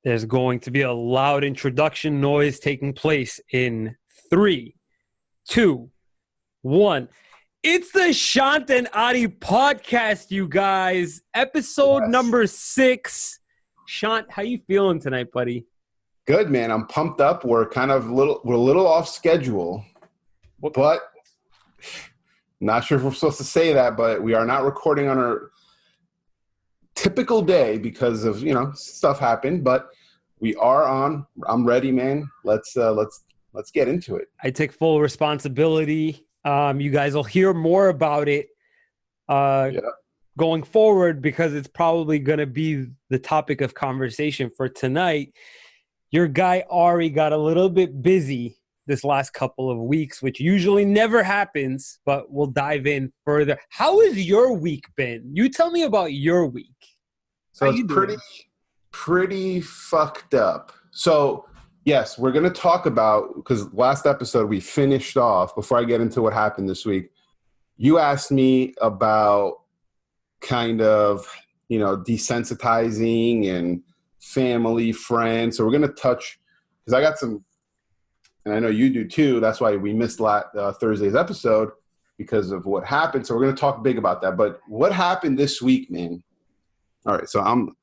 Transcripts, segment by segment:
There's going to be a loud introduction noise taking place in 3, 2, 1. It's the Shant and Ari podcast, you guys. Episode number 6. Shant, how you feeling tonight, buddy? Good, man. I'm pumped up. We're a little off schedule, but not sure if we're supposed to say that, but we are not recording on our typical day because of, stuff happened, but we are on. I'm ready, man. Let's get into it. I take full responsibility. You guys will hear more about it going forward because it's probably going to be the topic of conversation for tonight. Your guy Ari got a little bit busy this last couple of weeks, which usually never happens, but we'll dive in further. How has your week been? You tell me about your week. So it's pretty fucked up. So yes, we're going to talk about, because last episode we finished off, before I get into what happened this week, you asked me about kind of, desensitizing and family, friends. So we're going to touch, because I got some, and I know you do too. That's why we missed Thursday's episode because of what happened. So we're going to talk big about that. But what happened this week, man? All right. So I'm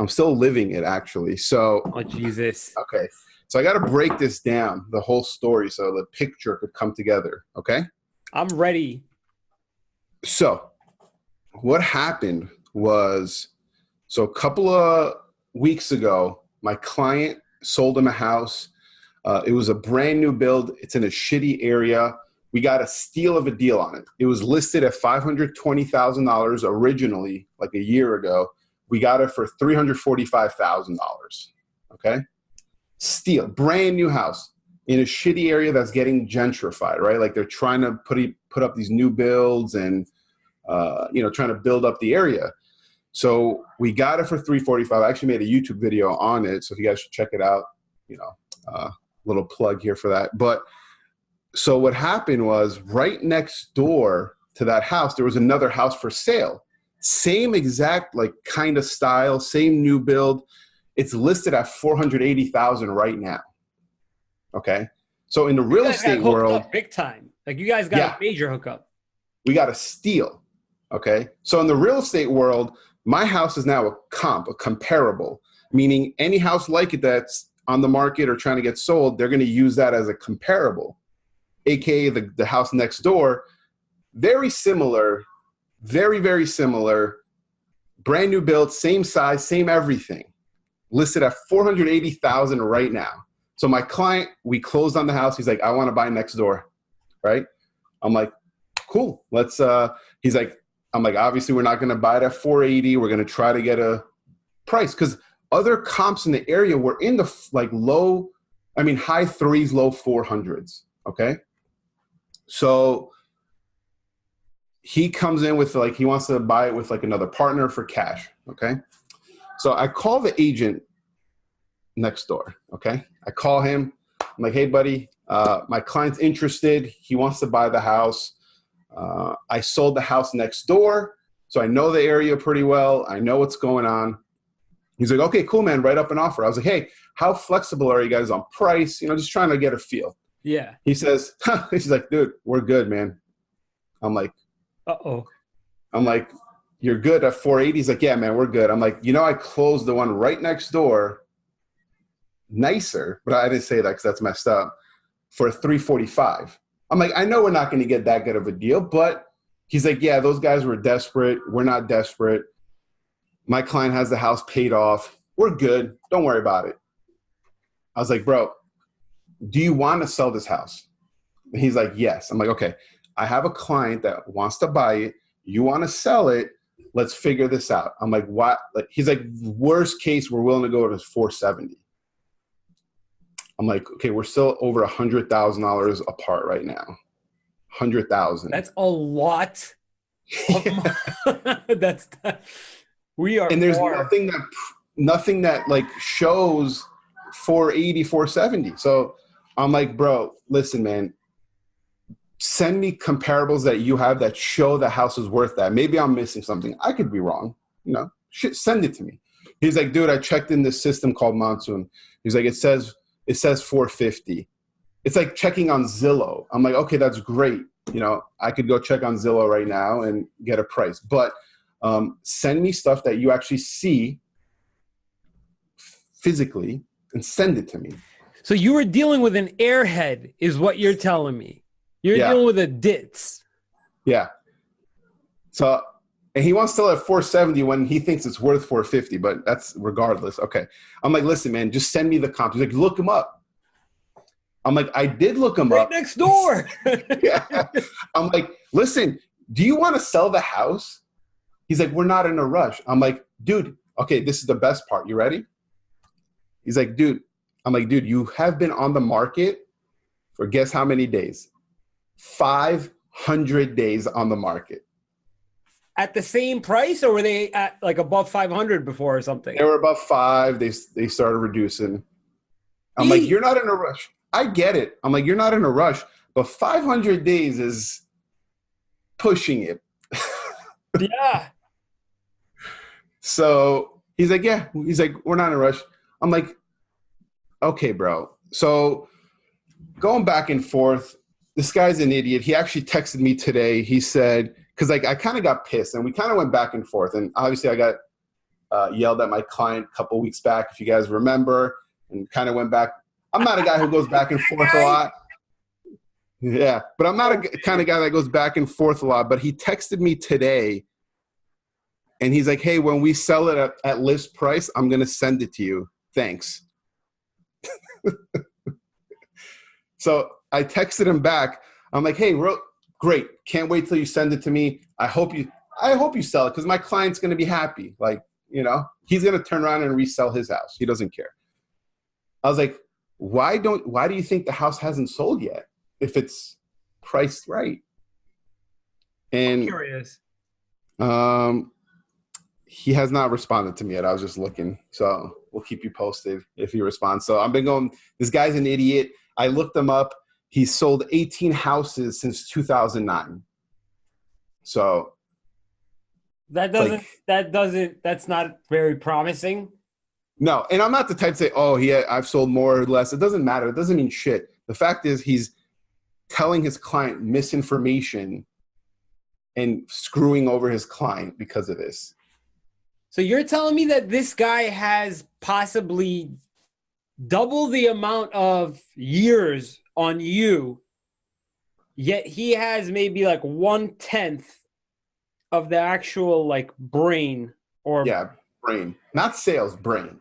still living it, actually. So, oh, Jesus. Okay. So I got to break this down, the whole story, so the picture could come together. Okay. I'm ready. So what happened was, a couple of weeks ago, my client sold him a house. It was a brand new build. It's in a shitty area. We got a steal of a deal on it. It was listed at $520,000 originally, like a year ago. We got it for $345,000. Okay? Steal. Brand new house in a shitty area that's getting gentrified, right? Like they're trying to put up these new builds and, trying to build up the area. So we got it for $345,000. I actually made a YouTube video on it, so if you guys should check it out, little plug here for that. But so what happened was, right next door to that house, there was another house for sale. Same exact kind of style, same new build. It's listed at $480,000 right now. Okay. So in the real estate world, big time. Like you guys got a major hookup. We got a steal. Okay. So in the real estate world, my house is now a comparable, meaning any house like it that's on the market or trying to get sold, they're going to use that as a comparable, aka the house next door. Very similar, very, very similar, brand new build, same size, same everything, listed at $480,000 right now. So my client, we closed on the house. He's like, I want to buy next door, right? I'm like, cool. Let's. He's like, I'm like, obviously we're not going to buy it at $480. We're going to try to get a price because other comps in the area were in the high threes, low 400s. Okay. So he comes in with he wants to buy it with another partner for cash. Okay. So I call the agent next door. Okay. I call him. I'm like, hey buddy, my client's interested. He wants to buy the house. I sold the house next door. So I know the area pretty well. I know what's going on. He's like, okay, cool, man. Write up an offer. I was like, hey, how flexible are you guys on price? Just trying to get a feel. Yeah. He says, he's like, dude, we're good, man. I'm like, uh-oh. I'm like, you're good at 480? He's like, yeah, man, we're good. I'm like, I closed the one right next door, nicer, but I didn't say that because that's messed up, for 345. I'm like, I know we're not going to get that good of a deal, but he's like, yeah, those guys were desperate. We're not desperate. My client has the house paid off. We're good. Don't worry about it. I was like, bro, do you want to sell this house? And he's like, yes. I'm like, okay, I have a client that wants to buy it. You want to sell it. Let's figure this out. I'm like, what? He's like, worst case, we're willing to go to 470. I'm like, okay, we're still over $100,000 apart right now. 100,000. That's a lot. We are. And there's nothing that shows 480, 470. So I'm like, bro, listen, man, send me comparables that you have that show the house is worth that. Maybe I'm missing something. I could be wrong. Send it to me. He's like, dude, I checked in this system called Monsoon. He's like, it says 450. It's like checking on Zillow. I'm like, okay, that's great. You know, I could go check on Zillow right now and get a price. But send me stuff that you actually see physically and send it to me. So you were dealing with an airhead, is what you're telling me. You're dealing with a ditz. Yeah. So, and he wants to sell it at 470 when he thinks it's worth 450, but that's regardless. Okay. I'm like, listen, man, just send me the comp. He's like, look him up. I'm like, I did look him up. Right next door. Yeah. I'm like, listen, do you want to sell the house? He's like, we're not in a rush. I'm like, dude, okay, this is the best part. You ready? He's like, dude. I'm like, dude, you have been on the market for guess how many days? 500 days on the market. At the same price, or were they at like above 500 before or something? They were above 5. They started reducing. I'm like, you're not in a rush. I get it. I'm like, you're not in a rush, but 500 days is pushing it. Yeah. So he's like, yeah. He's like, we're not in a rush. I'm like, okay, bro. So going back and forth, this guy's an idiot. He actually texted me today. He said, because like I kind of got pissed and we kind of went back and forth. And obviously I got yelled at my client a couple weeks back, if you guys remember, and kind of went back. I'm not a guy who goes back and forth a lot. Yeah, but I'm not a kind of guy that goes back and forth a lot. But he texted me today and he's like, hey, when we sell it at list price, I'm going to send it to you. Thanks. So I texted him back. I'm like, hey, great. Can't wait till you send it to me. I hope you sell it because my client's going to be happy. Like, you know, he's going to turn around and resell his house. He doesn't care. I was like, why do you think the house hasn't sold yet if it's priced right? And I'm curious. He has not responded to me yet. I was just looking. So we'll keep you posted if he responds. So I've been going, this guy's an idiot. I looked him up. He's sold 18 houses since 2009. So that's not very promising. No, and I'm not the type to say, oh, I've sold more or less. It doesn't matter. It doesn't mean shit. The fact is he's telling his client misinformation and screwing over his client because of this. So you're telling me that this guy has possibly double the amount of years on you, yet he has maybe like 1/10 of the actual like brain or brain, not sales, brain.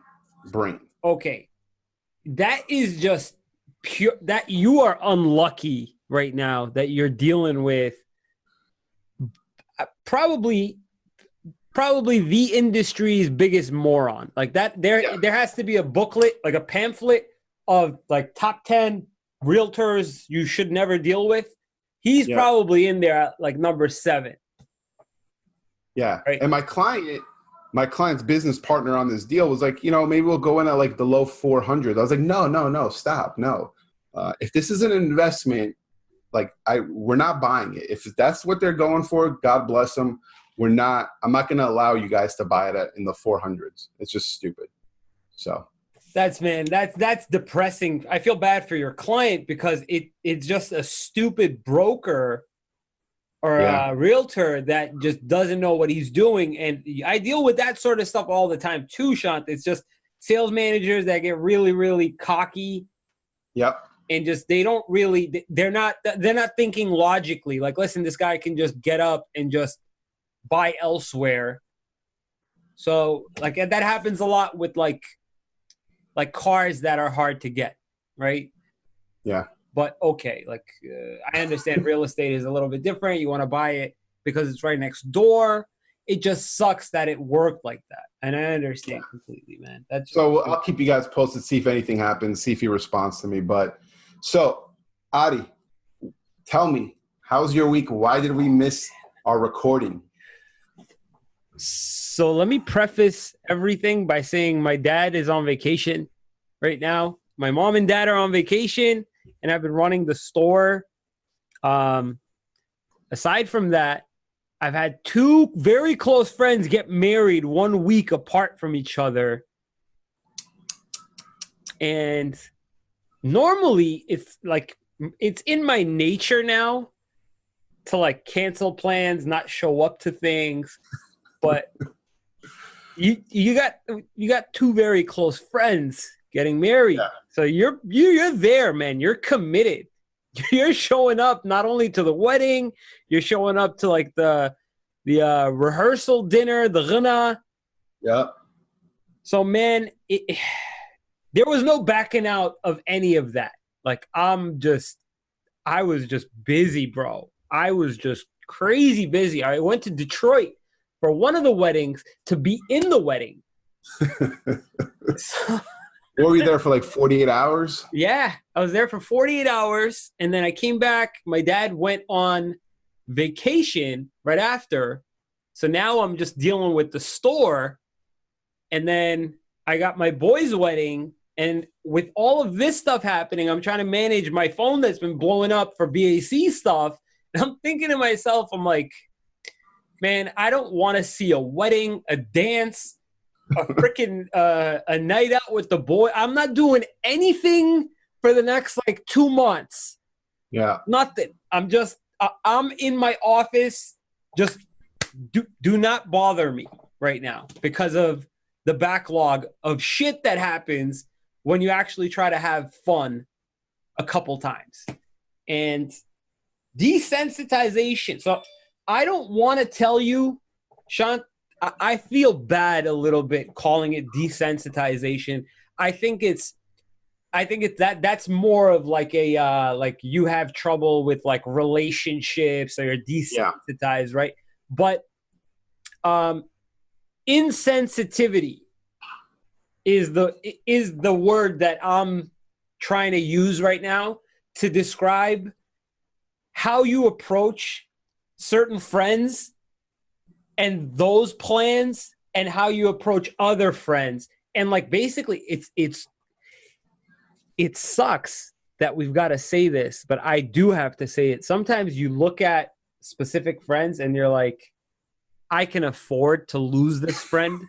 Okay, that is just pure. That you are unlucky right now that you're dealing with probably the industry's biggest moron. Like that, there has to be a booklet, like a pamphlet of like top 10 realtors you should never deal with. He's probably in there at like number 7. Yeah, right? And my client's business partner on this deal was like, you know, maybe we'll go in at like the low 400. I was like, no, stop, no. If this is an investment, like we're not buying it. If that's what they're going for, God bless them. I'm not going to allow you guys to buy it in the 400s. It's just stupid. So that's depressing. I feel bad for your client because it's just a stupid broker or a realtor that just doesn't know what he's doing. And I deal with that sort of stuff all the time too, Shant. It's just sales managers that get really, really cocky. Yep. And just they're not thinking logically. Like, listen, this guy can just get up and just buy elsewhere. So like that happens a lot with like cars that are hard to get, right? Yeah. But okay, like I understand real estate is a little bit different. You want to buy it because it's right next door. It just sucks that it worked like that. And I understand completely, man. So I'll keep you guys posted, see if anything happens, see if he responds to me. But so, Ari, tell me, how's your week? Why did we miss our recording? So let me preface everything by saying my dad is on vacation right now. My mom and dad are on vacation, and I've been running the store. Aside from that, I've had two very close friends get married 1 week apart from each other. And normally it's like, it's in my nature now to like cancel plans, not show up to things. But you got two very close friends getting married. Yeah. So you're there, man. You're committed. You're showing up not only to the wedding, you're showing up to like the rehearsal dinner, the ghana. Yeah. So man, there was no backing out of any of that. Like I was just busy, bro. I was just crazy busy. I went to Detroit for one of the weddings to be in the wedding. So, Were you there for like 48 hours? yeah, I was there for 48 hours. And then I came back. My dad went on vacation right after. So now I'm just dealing with the store. And then I got my boy's wedding. And with all of this stuff happening, I'm trying to manage my phone that's been blowing up for BAC stuff. And I'm thinking to myself, I'm like, man, I don't want to see a wedding, a dance, a freaking a night out with the boy. I'm not doing anything for the next like 2 months. Yeah. Nothing. I'm in my office. Just do not bother me right now because of the backlog of shit that happens when you actually try to have fun a couple times. And desensitization. So I don't want to tell you, Shant, I feel bad a little bit calling it desensitization. I think that's more of like a like you have trouble with like relationships or you're desensitized, right? But insensitivity is the word that I'm trying to use right now to describe how you approach certain friends and those plans and how you approach other friends. And like basically it sucks that we've got to say this, but I do have to say it. Sometimes you look at specific friends and you're like, I can afford to lose this friend,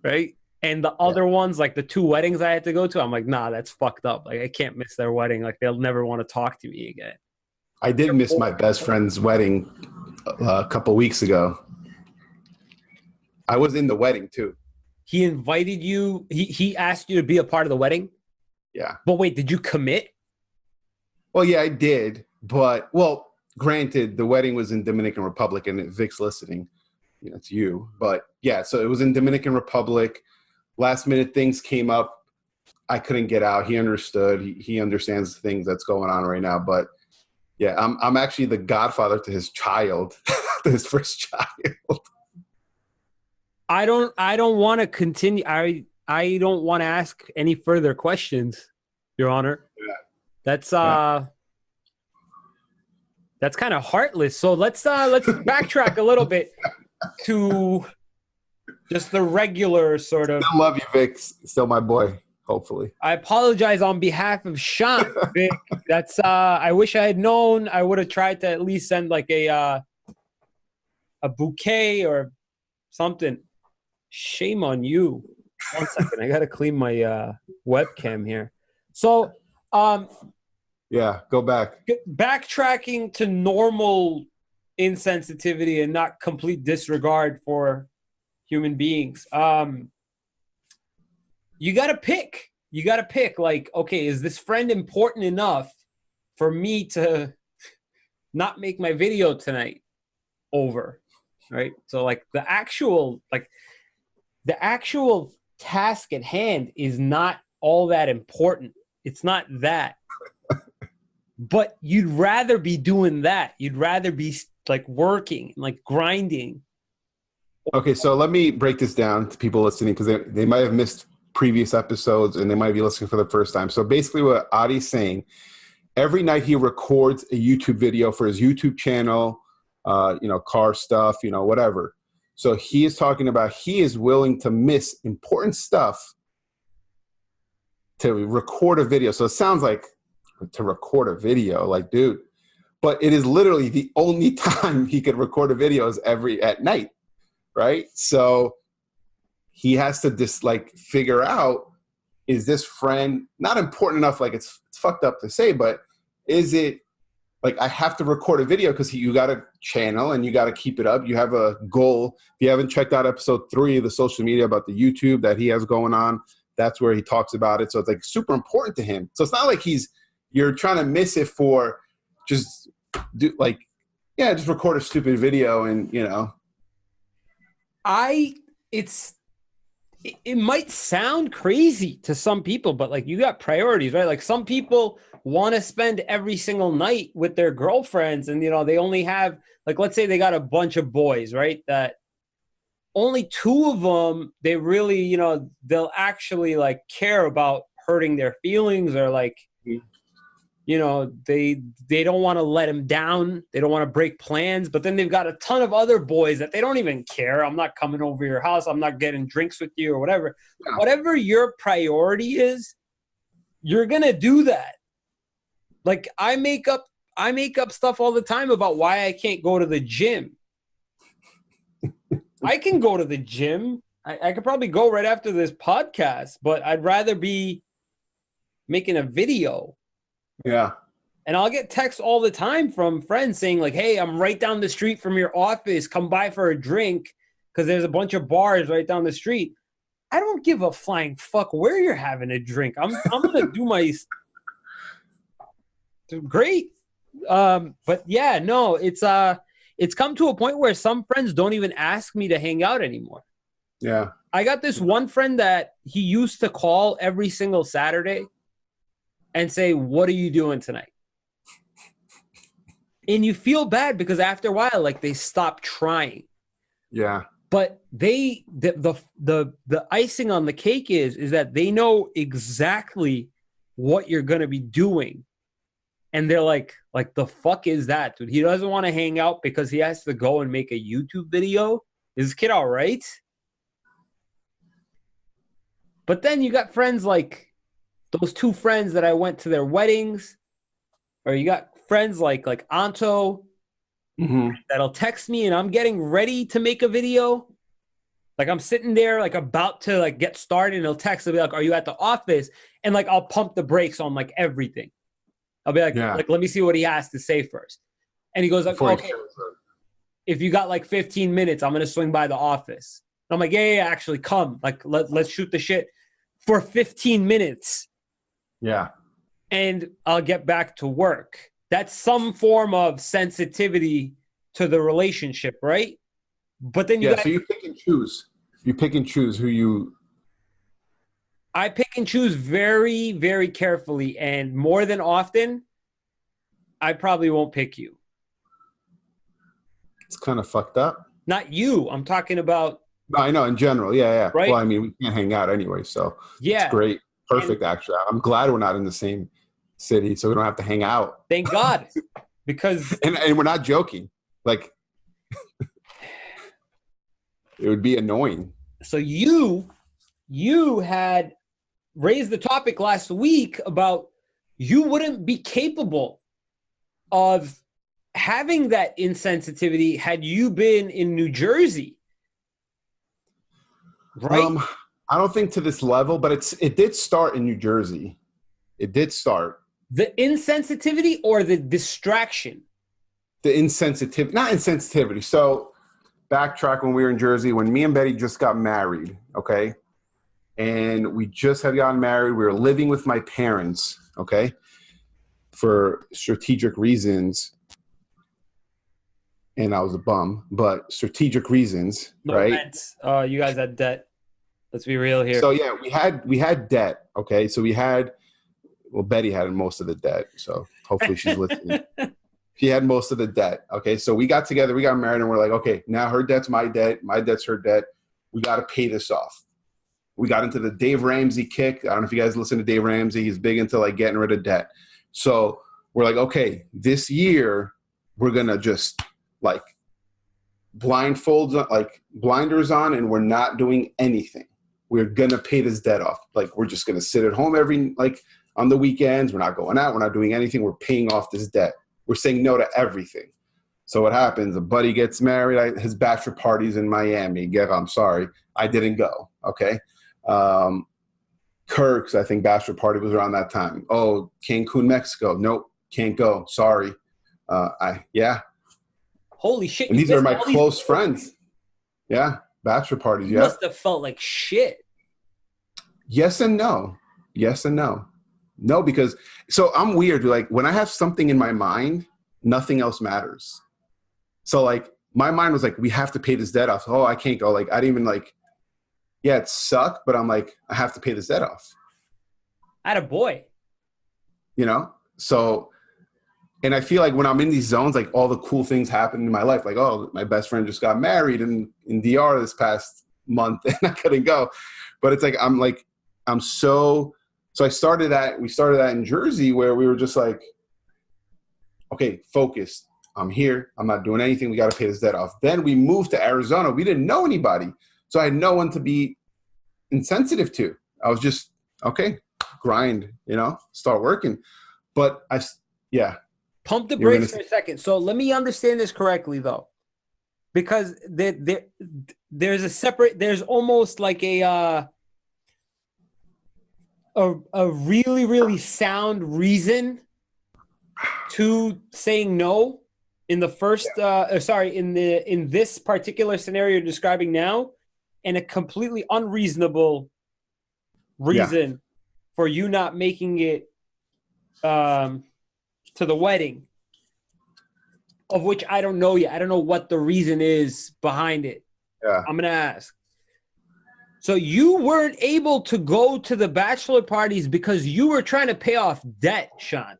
right? And the other ones, like the two weddings I had to go to, I'm like, nah, that's fucked up. Like I can't miss their wedding. Like they'll never want to talk to me again. I did miss my best friend's wedding a couple weeks ago. I was in the wedding too. He invited you. He asked you to be a part of the wedding? Yeah. But wait, did you commit? Well, yeah, I did. But, well, granted, the wedding was in Dominican Republic, and Vic's listening. You know, it's you. But, yeah, so it was in Dominican Republic. Last minute things came up. I couldn't get out. He understood. He understands the things that's going on right now. But, yeah, I'm actually the godfather to his child, to his first child. I don't want to continue. I don't want to ask any further questions, Your Honor. Yeah. That's kind of heartless. So let's backtrack a little bit to just the regular sort of. Still love you, Vic. Still my boy. Hopefully. I apologize on behalf of Shant, Vic. That's I wish I had known. I would have tried to at least send like a bouquet or something. Shame on you. 1 second. I got to clean my webcam here. So, yeah, go back. Backtracking to normal insensitivity and not complete disregard for human beings. You got to pick. You got to pick like, okay, is this friend important enough for me to not make my video tonight over? Right? So like the actual task at hand is not all that important. It's not that. But you'd rather be doing that. You'd rather be like working, like grinding. Okay, so let me break this down to people listening because they might have missed previous episodes and they might be listening for the first time. So basically what Ari's saying, every night he records a YouTube video for his YouTube channel, car stuff, whatever. So he is talking about he is willing to miss important stuff to record a video. So it sounds like to record a video, like, dude. but it is literally the only time he could record a video is at night, right? So he has to just like figure out, is this friend not important enough? Like it's fucked up to say, but is it like I have to record a video because you got a channel and you got to keep it up. You have a goal. If you haven't checked out episode 3 of the social media about the YouTube that he has going on, that's where he talks about it. So it's like super important to him. So it's not like you're trying to miss it for just do like, yeah, just record a stupid video and, you know. It might sound crazy to some people, but like you got priorities, right? Like some people want to spend every single night with their girlfriends and, you know, they only have, like, let's say they got a bunch of boys, right? That only 2 of them, they really, you know, they'll actually like care about hurting their feelings or like, you know, they don't want to let him down. They don't want to break plans. But then they've got a ton of other boys that they don't even care. I'm not coming over your house. I'm not getting drinks with you or whatever. Yeah. Whatever your priority is, you're going to do that. Like I make up stuff all the time about why I can't go to the gym. I can go to the gym. I could probably go right after this podcast, but I'd rather be making a video. Yeah. And I'll get texts all the time from friends saying like, hey, I'm right down the street from your office. Come by for a drink because there's a bunch of bars right down the street. I don't give a flying fuck where you're having a drink. I'm going to do my great. But yeah, no, it's come to a point where some friends don't even ask me to hang out anymore. Yeah. I got this one friend that he used to call every single Saturday and say, what are you doing tonight? And you feel bad because after a while, like they stop trying. Yeah. But the icing on the cake is that they know exactly what you're going to be doing. And they're like, the fuck is that, dude? He doesn't want to hang out because he has to go and make a YouTube video. Is this kid all right? But then you got friends like those 2 friends that I went to their weddings, or you got friends like Anto that'll text me and I'm getting ready to make a video. Like I'm sitting there like about to like get started and he'll text and be like, are you at the office? And like I'll pump the brakes on like everything. I'll be like, let me see what he has to say first. And he goes like, okay, if you got like 15 minutes, I'm going to swing by the office. And I'm like, yeah, actually come. Like, let's shoot the shit for 15 minutes. Yeah. And I'll get back to work. That's some form of sensitivity to the relationship, right? But then so you pick and choose. You pick and choose who you... I pick and choose very, very carefully. And more than often, I probably won't pick you. It's kind of fucked up. Not you. I'm talking about... No, I know, in general. Yeah. Right? Well, I mean, we can't hang out anyway, so it's great. Perfect, actually. I'm glad we're not in the same city, so we don't have to hang out. Thank God. Because... and we're not joking. Like, it would be annoying. So you had raised the topic last week about you wouldn't be capable of having that insensitivity had you been in New Jersey, right? I don't think to this level, but it did start in New Jersey. It did start. The insensitivity or the distraction? The insensitivity, not insensitivity. So backtrack when we were in Jersey, when me and Betty just got married, okay? And we just had gotten married. We were living with my parents, okay? For strategic reasons. And I was a bum, but strategic reasons, right? Rent. You guys had debt. Let's be real here. So yeah, we had debt, okay? So Betty had most of the debt, so hopefully she's listening. She had most of the debt, okay? So we got together, we got married, and we're like, okay, now her debt's my debt's her debt. We got to pay this off. We got into the Dave Ramsey kick. I don't know if you guys listen to Dave Ramsey. He's big into like getting rid of debt. So we're like, okay, this year we're going to just like blinders on, and we're not doing anything. We're going to pay this debt off. Like, we're just going to sit at home on the weekends. We're not going out. We're not doing anything. We're paying off this debt. we're saying no to everything. So what happens? A buddy gets married. His bachelor party's in Miami. I'm sorry, I didn't go. Okay. Kirk's, I think, bachelor party was around that time. Oh, Cancun, Mexico. Nope, can't go. Sorry. Yeah. Holy shit! And You these are missed my all these close friends. Yeah, bachelor parties. You Yeah. must have felt like shit. Yes and no. Yes and no. No, because so I'm weird. Like when I have something in my mind, nothing else matters. So like my mind was like, we have to pay this debt off. Oh, I can't go. Like I didn't even like. Yeah, it sucked, but I'm like, I have to pay this debt off. Attaboy. You know? So, and I feel like when I'm in these zones, like all the cool things happen in my life. Like, oh, my best friend just got married in DR this past month and I couldn't go. But it's like, I'm so we started that in Jersey where we were just like, okay, focus. I'm here. I'm not doing anything. We got to pay this debt off. Then we moved to Arizona. We didn't know anybody. So I had no one to be insensitive to. I was just, okay, grind, start working. But Pump the brakes for a second. So let me understand this correctly, though. Because there's almost like a really, really sound reason to saying no in the first, in this particular scenario you're describing now, and a completely unreasonable reason for you not making it to the wedding, of which I don't know yet. I don't know what the reason is behind it. Yeah. I'm going to ask. So you weren't able to go to the bachelor parties because you were trying to pay off debt, Shant.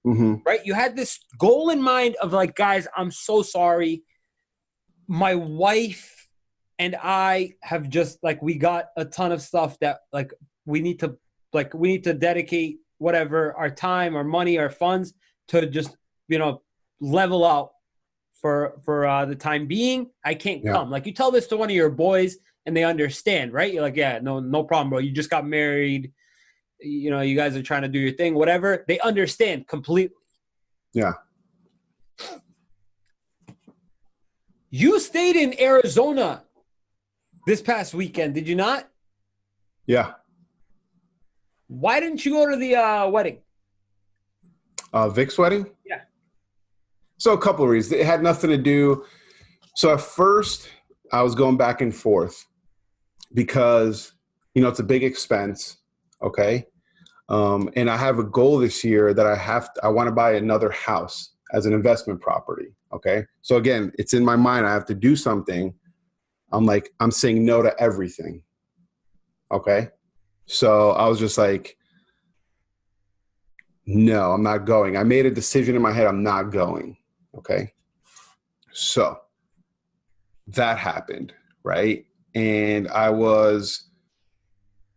Mm-hmm. Right? You had this goal in mind of like, guys, I'm so sorry. My wife and I have just like, we got a ton of stuff that like we need to dedicate whatever our time, our money, our funds to just, level out for the time being. I can't come. Like you tell this to one of your boys and they understand, right? You're like, yeah, no problem, bro. You just got married. You guys are trying to do your thing, whatever. They understand completely. Yeah. You stayed in Arizona this past weekend, did you not? Yeah. Why didn't you go to the wedding? Vic's wedding? Yeah. So a couple of reasons. It had nothing to do. So at first, I was going back and forth because, it's a big expense. Okay. And I have a goal this year that I want to buy another house as an investment property. Okay. So again, it's in my mind. I have to do something. I'm saying no to everything. Okay. So I was just like, no, I'm not going. I made a decision in my head. I'm not going. Okay. So that happened. Right. And I was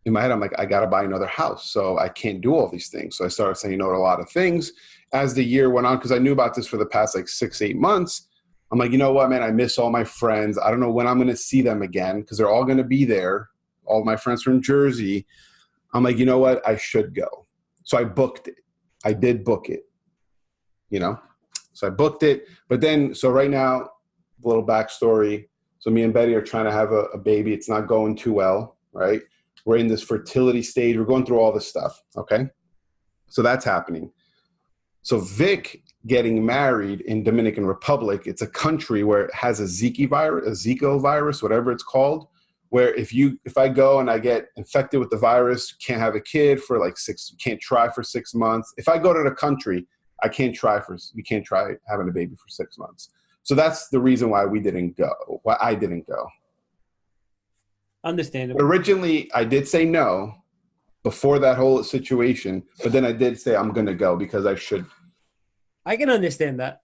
in my head, I'm like, I got to buy another house. So I can't do all these things. So I started saying no to a lot of things as the year went on, because I knew about this for the past like 6-8 months. I'm like, you know what, man, I miss all my friends. I don't know when I'm going to see them again because they're all going to be there. All my friends from Jersey. I'm like, you know what? I should go. So I booked it. I did book it, So I booked it. But then, so right now, a little backstory. So me and Betty are trying to have a baby. It's not going too well, right? We're in this fertility stage. We're going through all this stuff, okay? So that's happening. So Vic getting married in Dominican Republic, it's a country where it has a Zika virus, whatever it's called, where if I go and I get infected with the virus, can't have a kid for like can't try for 6 months. If I go to the country, we can't try having a baby for 6 months. So that's the reason why I didn't go. Understandable. But originally, I did say no before that whole situation, but then I did say I'm going to go because I should. I can understand that.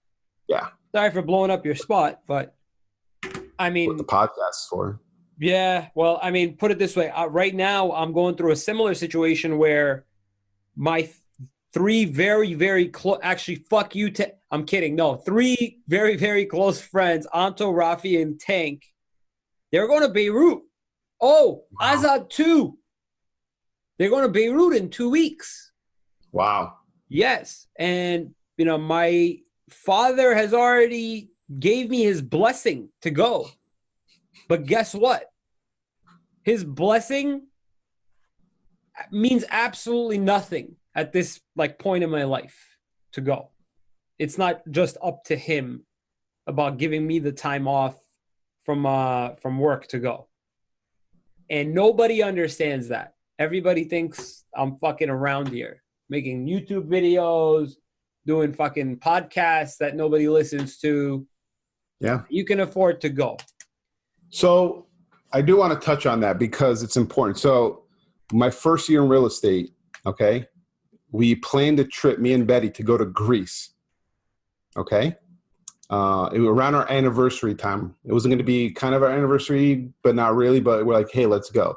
Yeah. Sorry for blowing up your spot, but I mean. What the podcast's for. Yeah. Well, I mean, put it this way. Right now, I'm going through a similar situation where my three very, very close, actually, fuck you. I'm kidding. No, three very, very close friends, Anto, Rafi, and Tank, they're going to Beirut. Oh, wow. Azad too. They're going to Beirut in 2 weeks. Wow. Yes. And, my father has already gave me his blessing to go. But guess what? His blessing means absolutely nothing at this like point in my life to go. It's not just up to him about giving me the time off from work to go. And nobody understands that. Everybody thinks I'm fucking around here, making YouTube videos, doing fucking podcasts that nobody listens to. Yeah. You can afford to go. So I do want to touch on that because it's important. So my first year in real estate, okay, we planned a trip, me and Betty, to go to Greece. Okay. It was around our anniversary time. It wasn't going to be kind of our anniversary, but not really. But we're like, hey, let's go.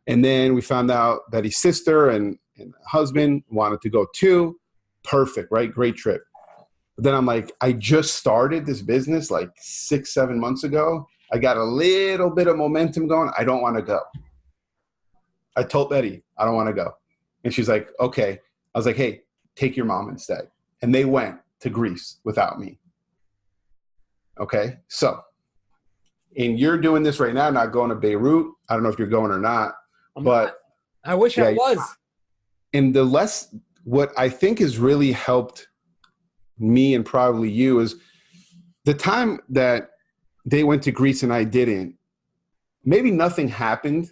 And then we found out that his sister and husband wanted to go too. Perfect, right? Great trip. But then I'm like, I just started this business like 6-7 months ago. I got a little bit of momentum going. I don't want to go. I told Betty, I don't want to go. And she's like, okay. I was like, hey, take your mom instead. And they went to Greece without me. Okay. So, and you're doing this right now, not going to Beirut. I don't know if you're going or not, but I wish I was. And what I think has really helped me and probably you is the time that they went to Greece and I didn't, maybe nothing happened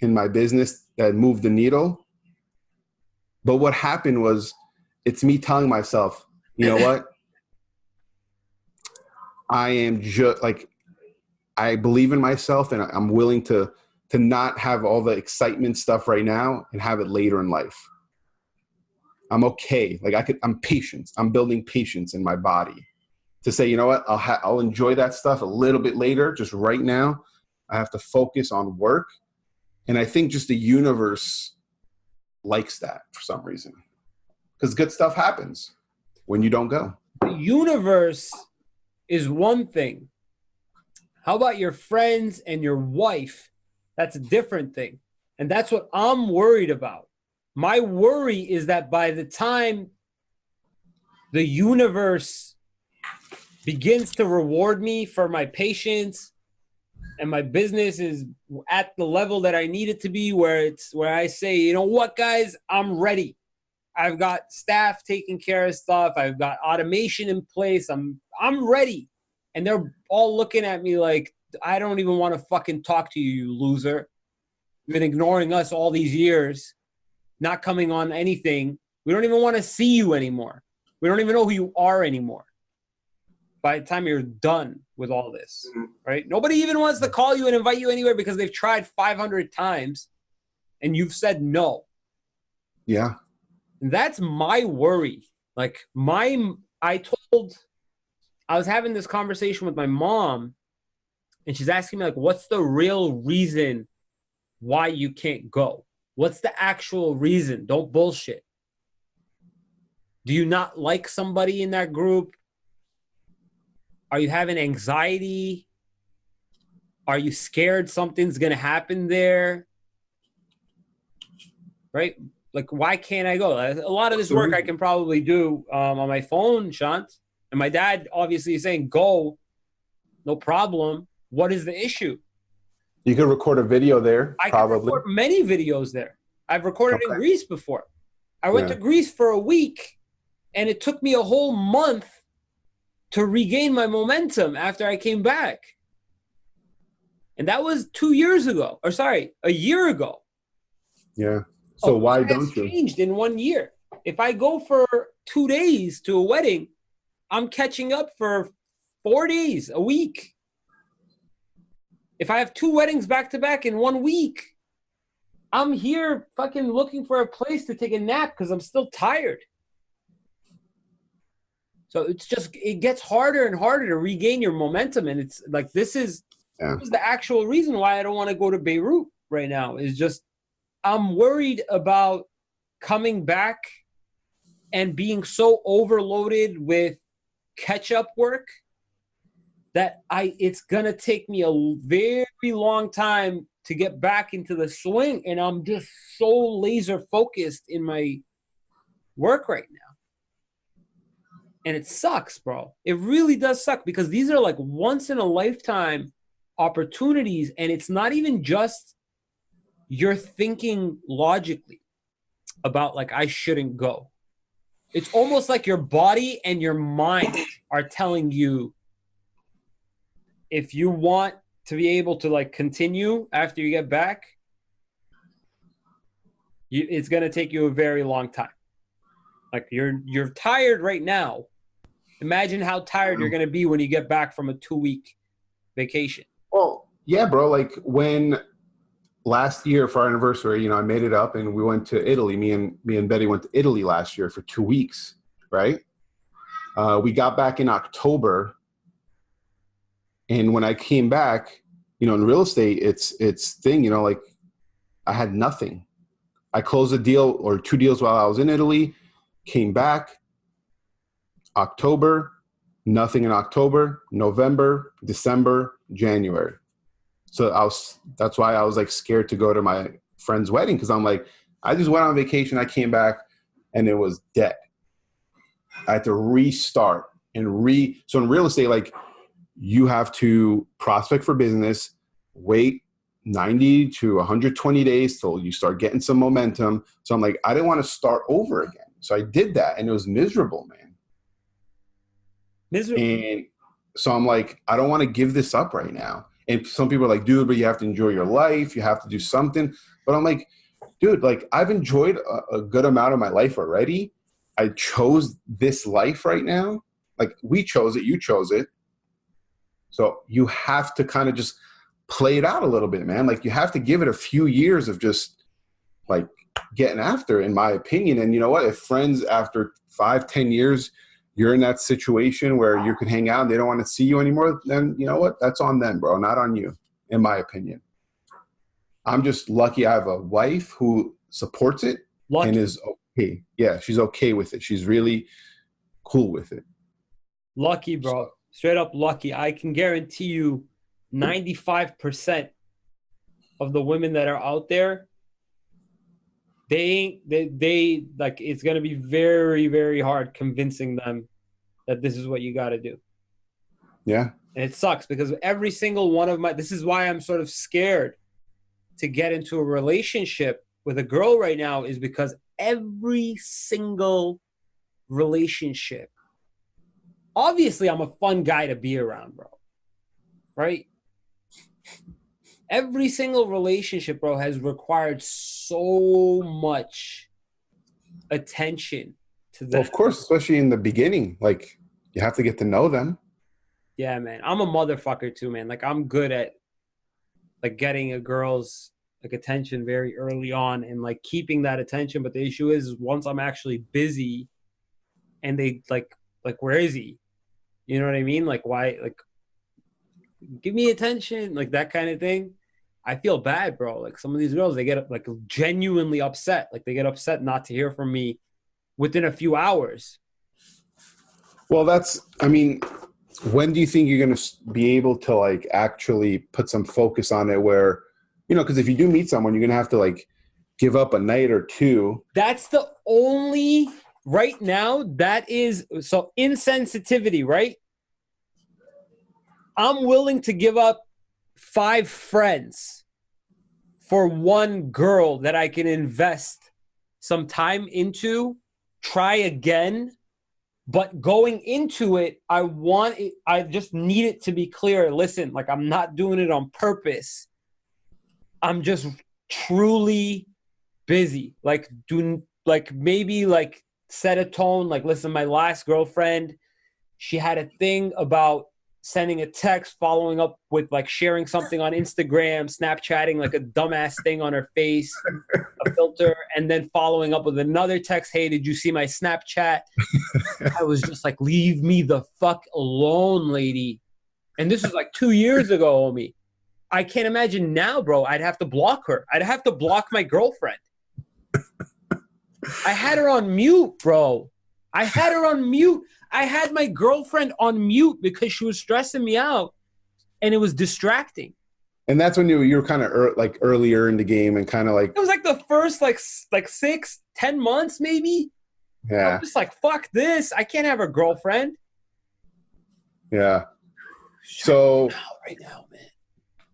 in my business that moved the needle. But what happened was it's me telling myself, you know what? I am just like, I believe in myself and I'm willing to not have all the excitement stuff right now and have it later in life. I'm okay. Like I'm patient. I'm building patience in my body to say, you know what? I'll enjoy that stuff a little bit later. Just right now, I have to focus on work. And I think just the universe likes that for some reason because good stuff happens when you don't go. The universe is one thing. How about your friends and your wife? That's a different thing. And that's what I'm worried about. My worry is that by the time the universe begins to reward me for my patience and my business is at the level that I need it to be, where I say, you know what, guys, I'm ready. I've got staff taking care of stuff. I've got automation in place. I'm ready. And they're all looking at me like, I don't even want to fucking talk to you, you loser. You've been ignoring us all these years, not coming on anything. We don't even want to see you anymore. We don't even know who you are anymore. By the time you're done with all this, right? Nobody even wants to call you and invite you anywhere because they've tried 500 times and you've said no. Yeah. And that's my worry. Like I was having this conversation with my mom and she's asking me like, what's the real reason why you can't go? What's the actual reason? Don't bullshit. Do you not like somebody in that group? Are you having anxiety? Are you scared something's going to happen there? Right? Like, why can't I go? A lot of this work I can probably do on my phone, Shant. And my dad obviously is saying, go, no problem. What is the issue? You could record a video there, I probably. can record many videos there. I've recorded in Greece before. I went to Greece for a week, and it took me a whole month to regain my momentum after I came back. And that was 2 years ago. Or sorry, a year ago. Yeah. So why don't you? Changed in 1 year. If I go for 2 days to a wedding, I'm catching up for 4 days, a week. If I have 2 weddings back to back in 1 week, I'm here fucking looking for a place to take a nap because I'm still tired. So it gets harder and harder to regain your momentum. And it's like, this is the actual reason why I don't want to go to Beirut right now, is just, I'm worried about coming back and being so overloaded with catch-up work that it's going to take me a very long time to get back into the swing. And I'm just so laser focused in my work right now. And it sucks, bro. It really does suck because these are like once in a lifetime opportunities. And it's not even just you're thinking logically about like, I shouldn't go. It's almost like your body and your mind are telling you if you want to be able to like continue after you get back, it's going to take you a very long time. Like you're tired right now. Imagine how tired you're going to be when you get back from a 2-week vacation. Well, yeah, bro. Like when last year for our anniversary, you know, I made it up and we went to Italy. Me and Betty went to Italy last year for 2 weeks, right? We got back in October. And when I came back, you know, in real estate, it's thing, you know, like I had nothing. I closed a deal or 2 deals while I was in Italy, came back, October, nothing in October, November, December, January. So that's why I was like scared to go to my friend's wedding. Cause I'm like, I just went on vacation. I came back and it was dead. I had to restart so in real estate, like you have to prospect for business, wait 90 to 120 days till you start getting some momentum. So I'm like, I didn't want to start over again. So I did that and it was miserable, man. Miserable. And so I'm like, I don't want to give this up right now. And some people are like, dude, but you have to enjoy your life. You have to do something. But I'm like, dude, like I've enjoyed a good amount of my life already. I chose this life right now. Like we chose it, you chose it. So you have to kind of just play it out a little bit, man. Like you have to give it a few years of just like getting after, in my opinion. And you know what? If friends after 5-10 years, you're in that situation where you can hang out and they don't want to see you anymore, then you know what? That's on them, bro, not on you, in my opinion. I'm just lucky I have a wife who supports it and is okay. Yeah, she's okay with it. She's really cool with it. Lucky, bro. Straight up lucky. I can guarantee you 95% of the women that are out there, they like it's going to be very, very hard convincing them that this is what you got to do. Yeah. And it sucks because every single one of this is why I'm sort of scared to get into a relationship with a girl right now, is because every single relationship, obviously I'm a fun guy to be around, bro. Right? Every single relationship, bro, has required so much attention to them. Well, of course, especially in the beginning. Like, you have to get to know them. Yeah, man. I'm a motherfucker too, man. Like, I'm good at like getting a girl's like attention very early on and like keeping that attention. But the issue is once I'm actually busy and they like where is he? You know what I mean? Like, why? Like, give me attention, like that kind of thing. I feel bad, bro. Like some of these girls, they get like genuinely upset. Like they get upset not to hear from me within a few hours. Well, I mean, when do you think you're going to be able to like actually put some focus on it where, you know, because if you do meet someone, you're going to have to like give up a night or two. That's the only, right now, that is, so insensitivity, right? I'm willing to give up 5 friends for one girl that I can invest some time into, try again. But going into it, I just need it to be clear. Listen, like I'm not doing it on purpose. I'm just truly busy. Like maybe like set a tone. Like, listen, my last girlfriend, she had a thing about sending a text, following up with like sharing something on Instagram, Snapchatting like a dumbass thing on her face, a filter, and then following up with another text. Hey, did you see my Snapchat? I was just like, leave me the fuck alone, lady. And this was like 2 years ago, homie. I can't imagine now, bro. I'd have to block her. I'd have to block my girlfriend. I had her on mute, bro. I had her on mute. I had my girlfriend on mute because she was stressing me out and it was distracting. And that's when you were kind of like earlier in the game and kind of like. It was like the first like 6-10 months maybe. I'm Yeah. just like, fuck this. I can't have a girlfriend. Yeah. Shut So out right now, man.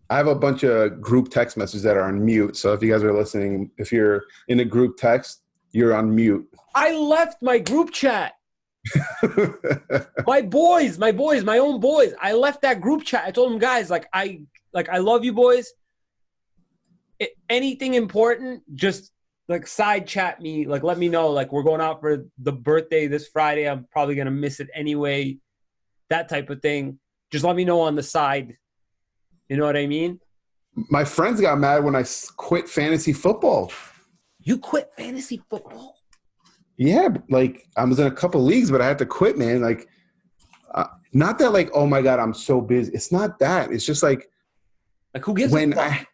I have a bunch of group text messages that are on mute. So if you guys are listening, if you're in a group text, you're on mute. I left my group chat. My boys, my own boys. I left that group chat. I told them, guys, I love you boys. Anything important, just like side chat me, like let me know. Like we're going out for the birthday this Friday. I'm probably gonna miss it anyway. That type of thing. Just let me know on the side. You know what I mean? My friends got mad when I quit fantasy football. You quit fantasy football? Yeah, like I was in a couple leagues, but I had to quit, man. Like, not that like, oh my God, I'm so busy. It's not that. It's just like who gives when a fuck?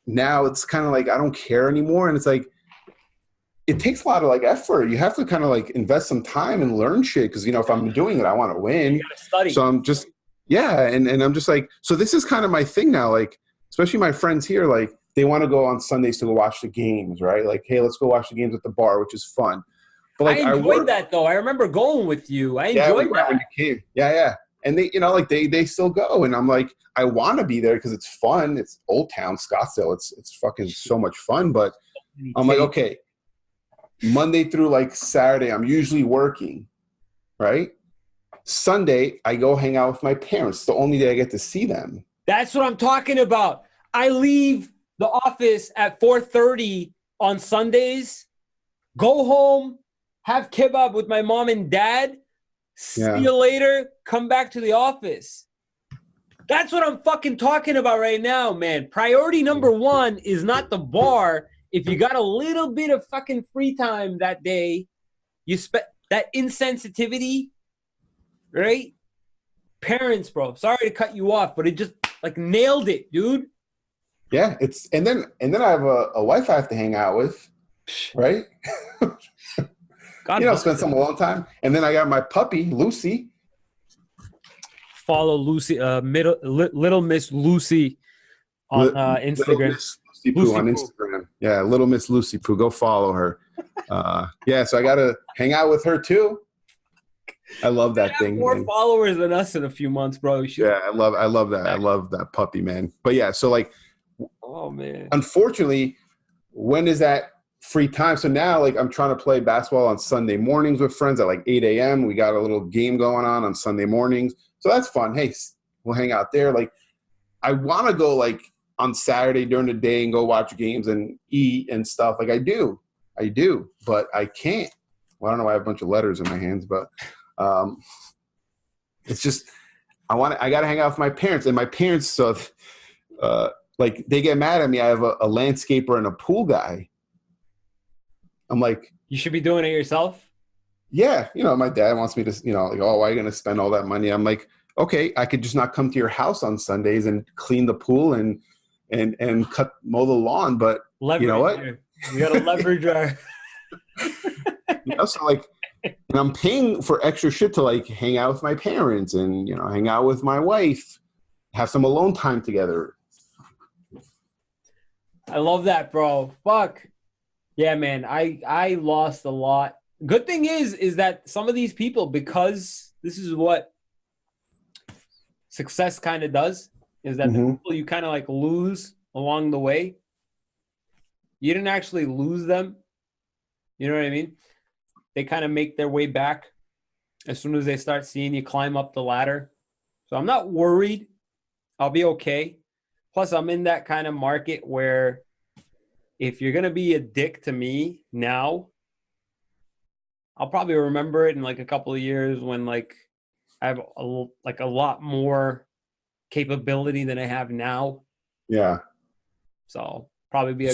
now it's kind of like I don't care anymore, and it's like it takes a lot of like effort. You have to kind of like invest some time and learn shit because if I'm doing it, I want to win. You gotta study. So I'm just and I'm just like, so this is kind of my thing now. Like, especially my friends here, like they want to go on Sundays to go watch the games, right? Like, hey, let's go watch the games at the bar, which is fun. But like, I enjoyed that though. I remember going with you. I enjoyed that. When you came. Yeah. And they, like they still go, and I'm like, I want to be there because it's fun. It's Old Town, Scottsdale. It's fucking so much fun. But I'm like, okay, Monday through like Saturday, I'm usually working, right? Sunday, I go hang out with my parents. It's the only day I get to see them. That's what I'm talking about. I leave the office at 4:30 on Sundays, go home, have kebab with my mom and dad, see you later, come back to the office. That's what I'm fucking talking about right now, man. Priority number one is not the bar. If you got a little bit of fucking free time that day, you spend that insensitivity, right? Parents, bro. Sorry to cut you off, but it just like nailed it, dude. Yeah, and then I have a wife I have to hang out with, right? Spend some alone time. And then I got my puppy, Lucy. Follow Lucy, Little Miss Lucy on Instagram. Little Miss Lucy Poo on Instagram. Yeah, Little Miss Lucy Poo. Go follow her. So I got to hang out with her too. I love that thing. More followers than us in a few months, bro. Yeah, I love that. I love that puppy, man. But yeah, so like, oh man. Unfortunately, when is that free time? So now, like, I'm trying to play basketball on Sunday mornings with friends at like 8 a.m. We got a little game going on Sunday mornings, so that's fun. Hey, we'll hang out there. Like, I want to go like on Saturday during the day and go watch games and eat and stuff. Like I do, but I can't. Well, I don't know why I have a bunch of letters in my hands, but it's just I got to hang out with my parents, and my parents. So, like they get mad at me. I have a landscaper and a pool guy. I'm like, you should be doing it yourself. Yeah, my dad wants me to, like, oh, why are you going to spend all that money? I'm like, okay, I could just not come to your house on Sundays and clean the pool and mow the lawn, but leverage, you know what? We got to leverage our. So like, and I'm paying for extra shit to like hang out with my parents and hang out with my wife, have some alone time together. I love that, bro. Fuck. Yeah, man. I lost a lot. Good thing is that some of these people, because this is what success kind of does, is that the people you kind of like lose along the way, you didn't actually lose them. You know what I mean? They kind of make their way back as soon as they start seeing you climb up the ladder. So I'm not worried. I'll be okay. Plus, I'm in that kind of market where if you're going to be a dick to me now, I'll probably remember it in like a couple of years when like I have a lot more capability than I have now. Yeah. So probably be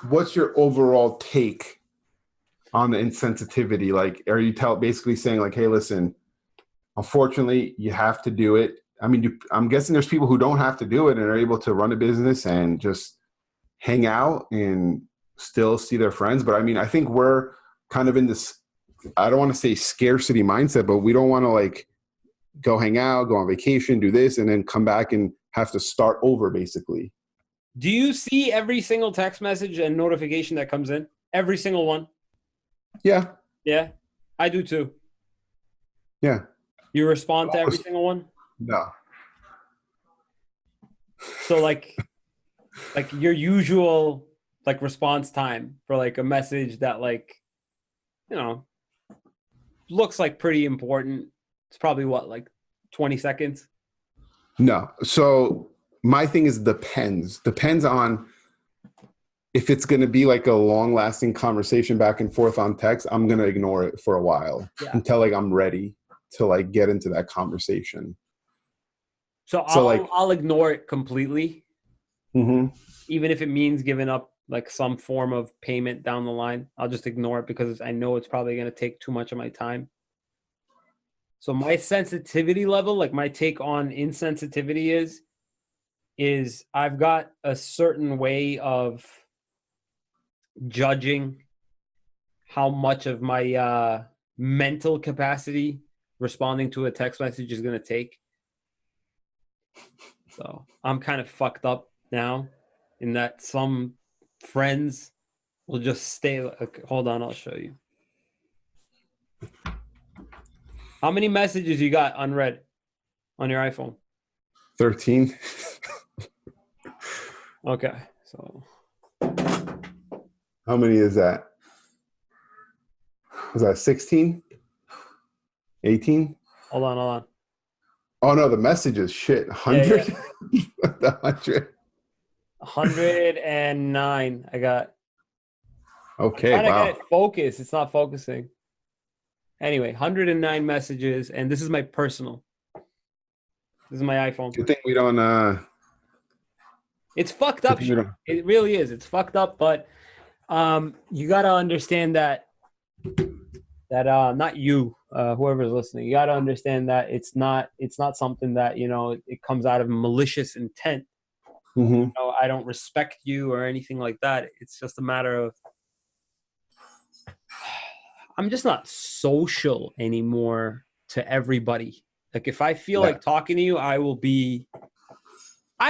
what's your overall take on the insensitivity? Like, are you basically saying like, hey, listen, unfortunately you have to do it. I mean, I'm guessing there's people who don't have to do it and are able to run a business and just hang out and still see their friends. But I mean, I think we're kind of in this, I don't want to say scarcity mindset, but we don't want to like go hang out, go on vacation, do this, and then come back and have to start over basically. Do you see every single text message and notification that comes in? Every single one. Yeah. Yeah, I do too. Yeah. You respond to every single one? No. So like your usual like response time for like a message that like, you know, looks like pretty important. It's probably what, like 20 seconds? No. So my thing is depends. Depends on if it's going to be like a long lasting conversation back and forth on text. I'm going to ignore it for a while until like I'm ready to like get into that conversation. So I'll ignore it completely. Mm-hmm. Even if it means giving up like some form of payment down the line. I'll just ignore it because I know it's probably going to take too much of my time. So my sensitivity level, like my take on insensitivity is I've got a certain way of judging how much of my mental capacity responding to a text message is going to take. So I'm kind of fucked up now in that some friends will just stay. Okay, hold on, I'll show you. How many messages you got unread on your iPhone? 13. Okay, so How many is that? Was that 16? 18? hold on. Oh no, the messages. Shit. 100? Yeah. The 100. 109. I got. Okay, I'm trying to wow. get it focused. It's not focusing. Anyway, 109 messages, and this is my personal. This is my iPhone. Good thing we don't It's fucked up. It really is. It's fucked up, but you got to understand that not you, whoever's listening, you got to understand that it's not something that, you know, it comes out of malicious intent. Mm-hmm. You know, I don't respect you or anything like that. It's just a matter of I'm just not social anymore to everybody. Like if I feel like talking to you, I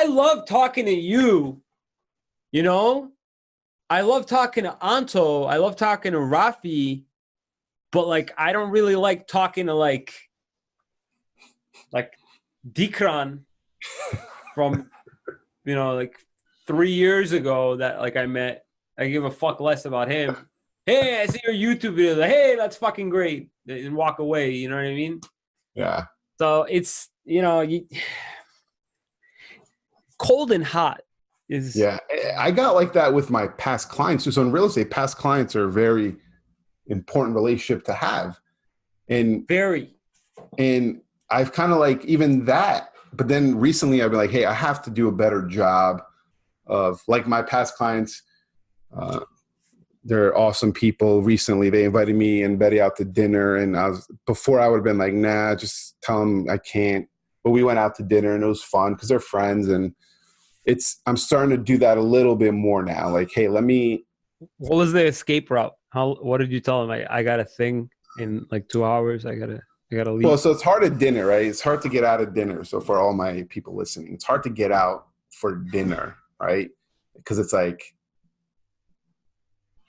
love talking to you, you know? I love talking to Anto. I love talking to Rafi, but like I don't really like talking to like Dikran from, you know, like 3 years ago that like I met. I give a fuck less about him. Hey, I see your YouTube video. Like, hey, that's fucking great. And walk away. You know what I mean? Yeah. So it's, you know, cold and hot is. Yeah. I got like that with my past clients. So in real estate, past clients are a very important relationship to have. And I've kind of like even that, but then recently I've been like, hey, I have to do a better job of like my past clients. They're awesome people. Recently, they invited me and Betty out to dinner, and before I would have been like, nah, just tell them I can't. But we went out to dinner, and it was fun because they're friends, and I'm starting to do that a little bit more now. Like, hey, let me. What was the escape route? What did you tell them? I got a thing in like 2 hours. I gotta leave. Well, so it's hard at dinner, right? It's hard to get out of dinner. So for all my people listening, it's hard to get out for dinner, right? Because it's like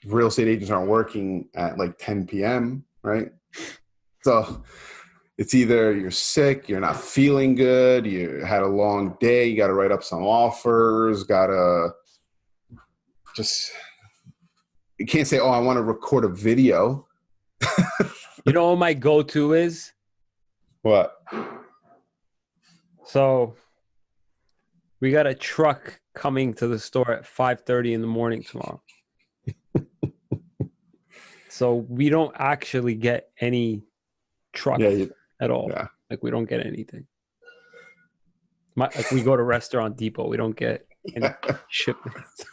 real estate agents aren't working at like 10 p.m., right? So it's either you're sick, you're not feeling good, you had a long day, you got to write up some offers, you can't say, oh, I want to record a video. You know what my go-to is? What? So we got a truck coming to the store at 5:30 in the morning tomorrow. So we don't actually get any truck at all. Yeah. Like we don't get anything. Like we go to Restaurant Depot, we don't get any shipments.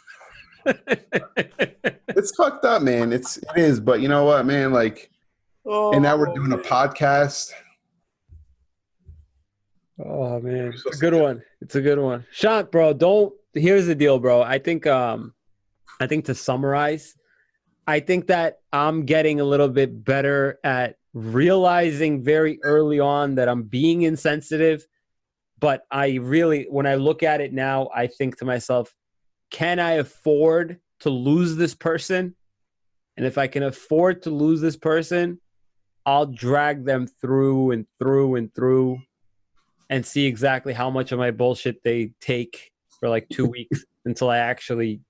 It's fucked up, man. It is, but you know what, man? Like, and now we're doing a podcast. Oh man, it's a good one. It's a good one. Shant, bro, here's the deal, bro. I think to summarize, I think that I'm getting a little bit better at realizing very early on that I'm being insensitive. But when I look at it now, I think to myself, can I afford to lose this person? And if I can afford to lose this person, I'll drag them through and through and through and see exactly how much of my bullshit they take for like 2 weeks until I actually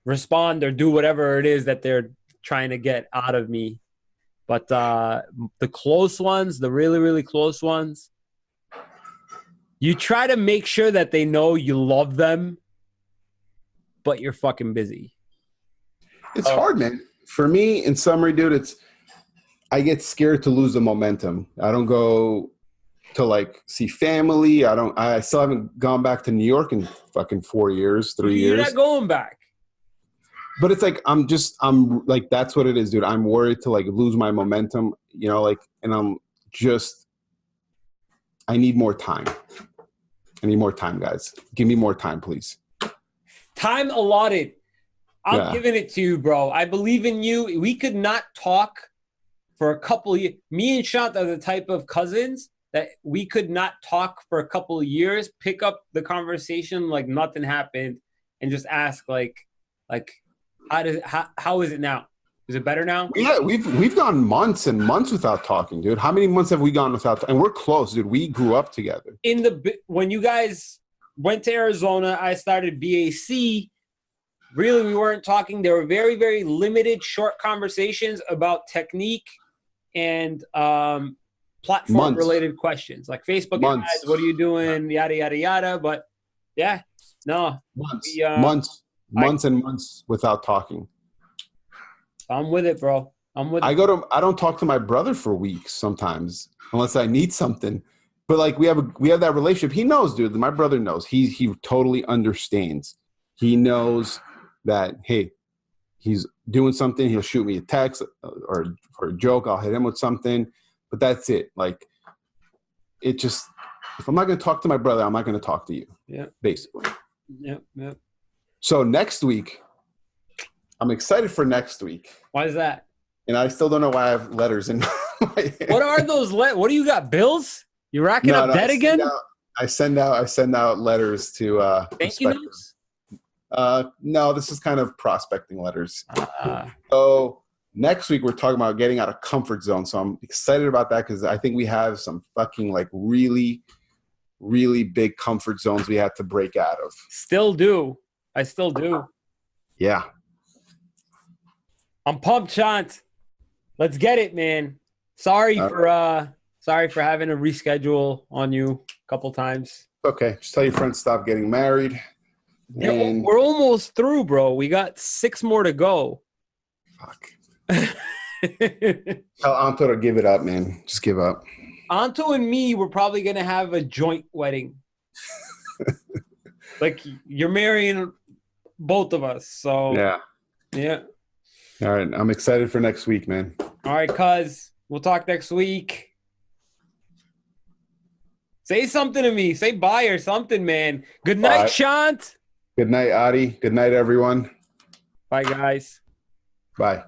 respond or do whatever it is that they're trying to get out of me. But the close ones, the really, really close ones, you try to make sure that they know you love them, but you're fucking busy. It's hard, man. For me, in summary, dude, I get scared to lose the momentum. I don't go to like see family. I still haven't gone back to New York in fucking 4 years, 3 years. You're not going back. But it's like, I'm like, that's what it is, dude. I'm worried to like lose my momentum, you know, like, and I need more time. I need more time, guys. Give me more time, please. Time allotted. I'm giving it to you, bro. I believe in you. We could not talk for a couple of years. Me and Shant are the type of cousins that we could not talk for a couple of years, pick up the conversation like nothing happened, and just ask like how is it now? Is it better now? Yeah, we've gone months and months without talking, dude. How many months have we gone without? And we're close, dude. We grew up together. When you guys went to Arizona, I started BAC. Really, we weren't talking. There were very, very limited, short conversations about technique and platform-related questions, like Facebook ads, what are you doing, yada, yada, yada. But, yeah, no. Months and months without talking. I'm with it, bro. I don't talk to my brother for weeks sometimes unless I need something. But, like, we have that relationship. He knows, dude. My brother knows. He totally understands. He knows that, hey, he's doing something, he'll shoot me a text or for a joke, I'll hit him with something, but that's it. Like, it just, if I'm not going to talk to my brother, I'm not going to talk to you. Yeah. Basically. Yep. So next week, I'm excited for next week. Why is that? And I still don't know why I have letters in my hand. What are those what do you got, bills? You racking up debt again? I send out letters to thank you notes? No, this is kind of prospecting letters. So next week we're talking about getting out of comfort zone. So I'm excited about that because I think we have some fucking like really, really big comfort zones we have to break out of. Still do. I still do. Yeah. I'm pumped, Shant. Let's get it, man. Sorry for having to reschedule on you a couple times. Okay. Just tell your friends stop getting married. Yeah, we're almost through, bro. We got 6 more to go. Fuck. Tell Anto to give it up, man. Just give up. Anto and me, we're probably going to have a joint wedding. Like, you're marrying both of us. So, yeah. All right. I'm excited for next week, man. All right, cuz. We'll talk next week. Say something to me. Say bye or something, man. Good night, Shant. Good night, Ari. Good night, everyone. Bye, guys. Bye.